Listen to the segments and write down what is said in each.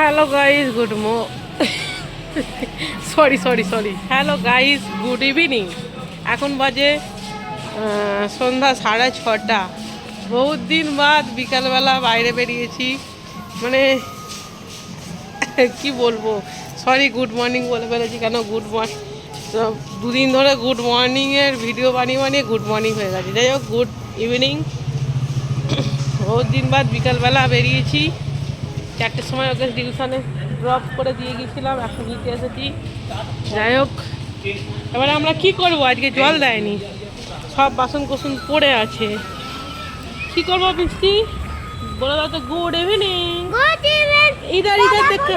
Hello guys sorry hello guys good evening. এখন বাজে সন্ধ্যা 6:30। বহুত দিন বাদ বিকালবেলা বাইরে বেরিয়েছি, মানে কি বলবো, সরি গুড মর্নিং বলে ফেলেছি। কেন গুড মর্নিং, দুদিন ধরে গুড মর্নিংয়ের ভিডিও বানিয়ে গুড মর্নিং হয়ে গেছে। যাই হোক, গুড ইভিনিং। বহুত দিন বাদ বিকালবেলা বেরিয়েছি। 4টের সময় ওকে টিউশনে ড্রপ করে দিয়ে গিয়েছিলাম, এখন নিতে এসেছি। যাই হোক, এবারে আমরা কি করব, আজকে জল দেয়নি, সব বাসন কোসন পড়ে আছে। কি করবো মিষ্টি, বলে দাও তো। Good evening. ইধার দেখতে।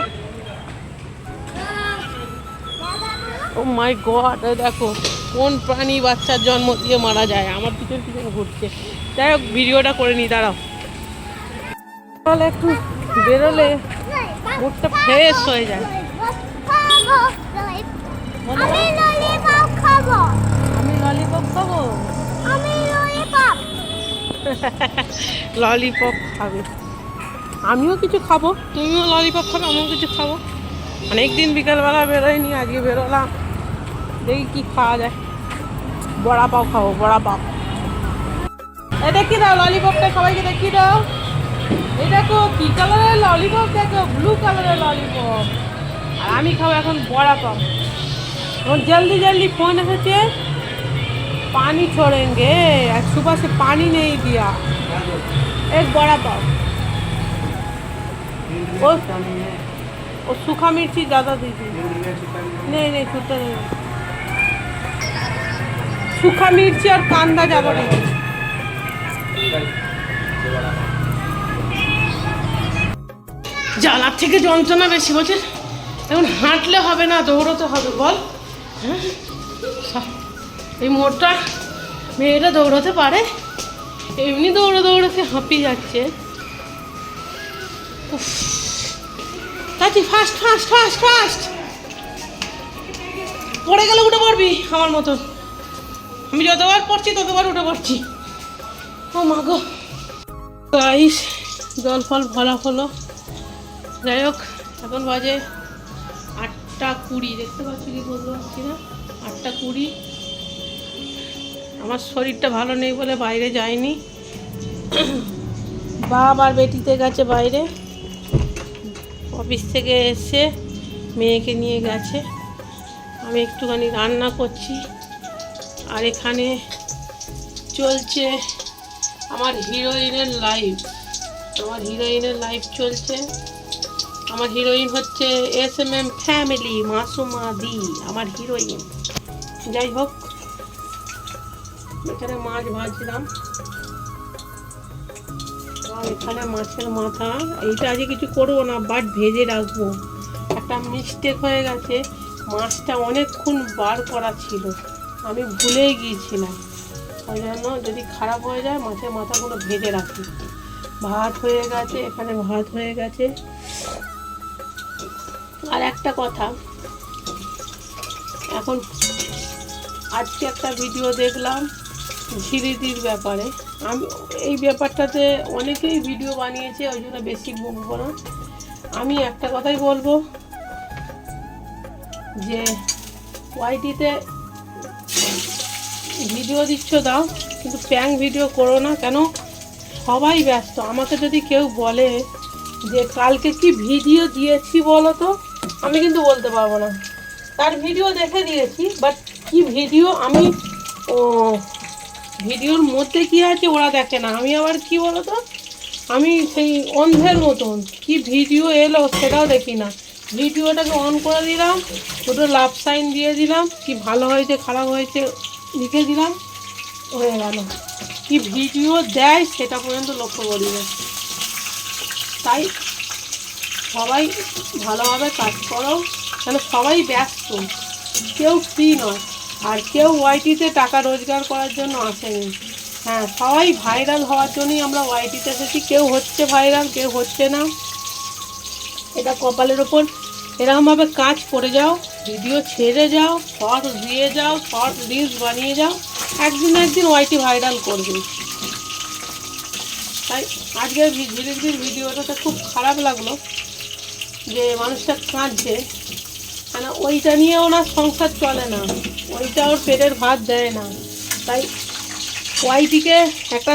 ও মাই গড, দেখো কোন প্রাণী বাচ্চার জন্ম দিয়ে মারা যায়, আমার পিছন পিছন ঘুরছে। যাই হোক, ভিডিওটা করে নি, দাঁড়াও। তাহলে একটু বেরোলে মুখটা ফ্রেশ হয়ে যায়। আমি ললিপপ খাবো। ললিপপ খাবে, আমিও কিছু খাবো, তুমিও ললিপপ খাবে, আমিও কিছু খাবো। অনেকদিন বিকালবেলা বেরোয়নি, আজকে বেরোলাম, দেখি কি খাওয়া যায়। বড়া পাও খাবো, বড়া পাও। এই দেখিয়ে দাও ললিপপটা, সবাইকে দেখিয়ে দাও। এই দেখো কি কালারের ললিপপ, দেখো ব্লু কালারের ললিপপ। আর আমি খাবো এখন বড়া পাও। और जल्दी जल्दी फोन एसेছে, पानी छोड़ेंगे। आज सुबह से पानी नहीं दिया। एक बड़ा पाव और सूखा मिर्ची ज़्यादा दीजिए। नहीं छूटा नहीं, सूखा मिर्ची और कांदा ज़्यादा दीजिए। জ্বালার থেকে যন্ত্রণা বেশি বলছে। এখন হাঁটলে হবে না, দৌড়তে হবে, বল। হ্যাঁ, এই মোড়টা মেয়েটা দৌড়াতে পারে, এমনি দৌড়াতে হাঁপিয়ে যাচ্ছে। চাচি ফাস্ট ফাস্ট ফাস্ট ফাস্ট, পড়ে গেলে উঠে পড়বি আমার মতন। আমি যতবার পড়ছি ততবার উঠে পড়ছি। ও মা গো গাইস, জল ফল ভরা হলো। যাই হোক, এখন বাজে 8:20, দেখতে পাচ্ছি কি বলতে পারছি না, 8:20। আমার শরীরটা ভালো নেই বলে বাইরে যাইনি। বাপ আর বেটিতে গেছে বাইরে, অফিস থেকে এসে মেয়েকে নিয়ে গেছে। আমি একটুখানি রান্না করছি, আর এখানে চলছে আমার হিরোইনের লাইভ। চলছে। আমার হিরোইন হচ্ছে SMM ফ্যামিলি মাসুমা দি, আমার হিরোইন। যাই হোক, এখানে মাছ ভাজলাম, আর এখানে মাছের মাথা। এইটা আজকে কিছু করবো না, বাট ভেজে রাখবো। একটা মিস্টেক হয়ে গেছে, মাছটা অনেকক্ষণ বার করা ছিল, আমি ভুলেই গিয়েছিলাম। ওই জন্য যদি খারাপ হয়ে যায়, মাছের মাথাগুলো ভেজে রাখি। ভাত হয়ে গেছে, এখানে ভাত হয়ে গেছে। আর একটা কথা, এখন আজকে একটা ভিডিও দেখলাম ঝিরিদির ব্যাপারে। আমি এই ব্যাপারটাতে অনেকেই ভিডিও বানিয়েছে, ওই জন্য বেশি বলবো না। আমি একটা কথাই বলবো, যে ওয়াইটিতে ভিডিও দিচ্ছ দাও, কিন্তু প্র্যাঙ্ক ভিডিও করো না। কেন, সবাই ব্যস্ত। আমাকে যদি কেউ বলে যে কালকে কি ভিডিও দিয়েছি বলো তো, আমি কিন্তু বলতে পারবো না। তার ভিডিও দেখে দিয়েছি, বাট কি ভিডিও, আমি ভিডিওর মধ্যে কি আছে ওরা দেখে না। আমি আবার কি বলো তো, আমি সেই অন্ধের মতন কি ভিডিও এলো সেটাও দেখি না। ভিডিওটাকে অন করে দিলাম, দুটো লাভ সাইন দিয়ে দিলাম, কি ভালো হয়েছে খারাপ হয়েছে লিখে দিলাম, হয়ে গেল। কি ভিডিও দেয় সেটা পর্যন্ত লক্ষ্য করি না। তাই সবাই ভালোভাবে কাজ করো, কেন সবাই ব্যস্ত, কেউ ফ্রি নয়। আর কেউ ওয়াইটিতে টাকা রোজগার করার জন্য আসেনি। হ্যাঁ, সবাই ভাইরাল হওয়ার জন্যই আমরা ওয়াইটিতে এসেছি। কেউ হচ্ছে ভাইরাল, কেউ হচ্ছে না। এটা কপালের ওপর। এরকমভাবে কাজ করে যাও, ভিডিও ছেড়ে যাও, শর্টস দিয়ে যাও, শর্ট রিলস বানিয়ে যাও, একদিন ওয়াইটি ভাইরাল করবে। তাই আজকের ঝিলিকদির ভিডিওটাতে খুব খারাপ লাগলো, যে মানুষটা কাঁদছে, কেন ওইটা নিয়ে ওনার সংসার চলে না, ওইটা ওর পেটের ভাত দেয় না। তাই ওইটিকে একটা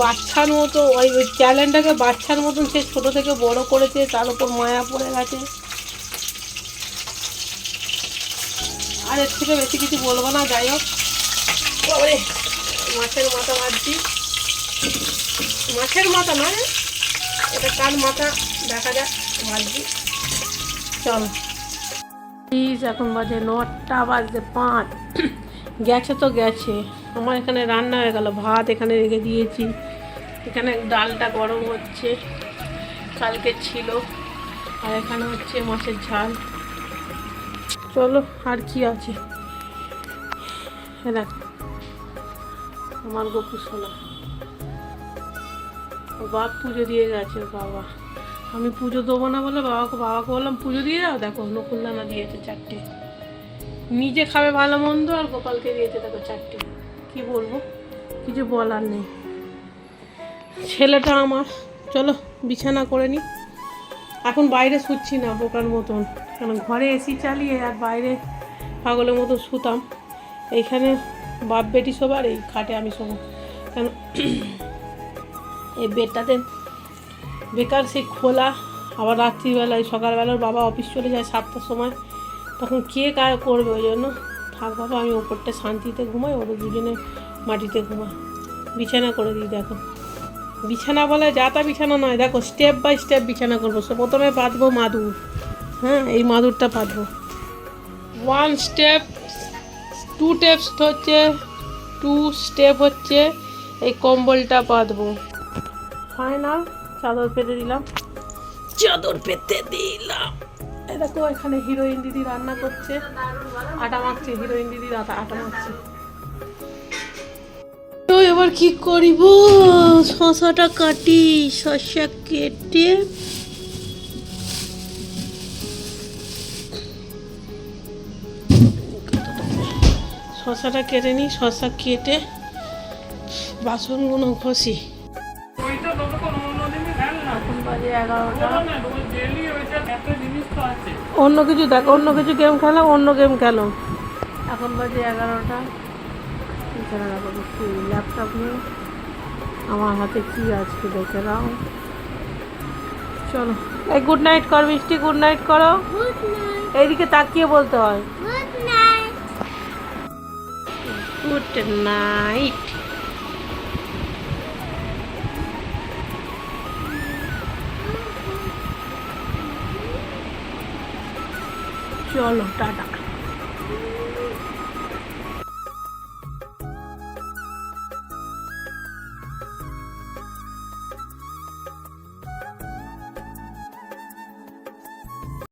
বাচ্চার মতো, ওই ট্যালেন্টটাকে বাচ্চার মতন সে ছোটো থেকে বড় করেছে, তার উপর মায়া পড়ে গেছে। আর এর থেকে বেশি কিছু বলবো না। যাই হোক, মাছের মাথা ভাজছি, মাছের মাথা নয়, এটা কার মাথা দেখা যাক, ভাজছি। চলো, প্লিজ, এখন বাজে 9টা বাজতে 5। গেছে তো গেছে। আমার এখানে রান্না হয়ে গেল, ভাত এখানে রেখে দিয়েছি, এখানে ডালটা গরম হচ্ছে, কালকে ছিল, আর এখানে হচ্ছে মাছের ঝাল। চলো, আর কি আছে, দেখ আমার গপু শোনা, ওর বাপ পুজো দিয়ে গেছে। বাবা, আমি পুজো দেবো না বলে বাবাকে বললাম পুজো দিয়ে যাও। দেখো নকুলদানা দিয়েছে 4টে, নিজে খাবে ভালো মন্দ, আর গোপালকে দিয়েছে দেখো 4টে। কি বলবো, কিছু বলার নেই। ছেলেটা আমার, চলো বিছানা করে নি। এখন বাইরে শুচ্ছি না বোকার মতন, কারণ ঘরে এসি চালিয়ে আর বাইরে পাগলের মতো শুতাম। এইখানে বাপ বেটি সবার, এই খাটে আমি শোবো। কেন এই বেডটাতে বেকার সেই খোলা, আবার রাত্রিবেলায় সকালবেলার বাবা অফিস চলে যায় 7টার সময়, তখন কে কাজ করবে? ওই জন্য থাক বাবা, আমি ওপরটা শান্তিতে ঘুমাই, ওরা দুজনে মাটিতে ঘুমায়। বিছানা করে দিই। দেখো বিছানা বলে যা তা বিছানা নয়, দেখো স্টেপ বাই স্টেপ বিছানা করবো। প্রথমে পাতবো মাদুর, হ্যাঁ এই মাদুরটা পাতবো। 1 স্টেপ, 2 স্টেপ হচ্ছে, 2 স্টেপ হচ্ছে এই কম্বলটা পাতবো। ফাইনাল চাদর পেতে দিলাম, এই দেখো এখানে হিরোইন দিদি রান্না করছে, আটা মাখছে, হিরোইন দিদি আটা মাখছে। তো এবার কি করিব, শশাটা কাটি, শশা কেটে শশাটা কেটে নিই, শশা কেটে বাসনগুলো ঘষি। এখন বাজে 11টা। অন্য কিছু দেখো, অন্য কিছু গেম খেলো, অন্য গেম খেলো। এখন বাজে 11টা। ল্যাপটপ নিয়ে আমার হাতে কি আজকে দেখে নাও। চলো, এই গুড নাইট কর মিষ্টি, গুড নাইট করো। এইদিকে তাকিয়ে বলতে হয় গুড নাইট। চলো টাটা।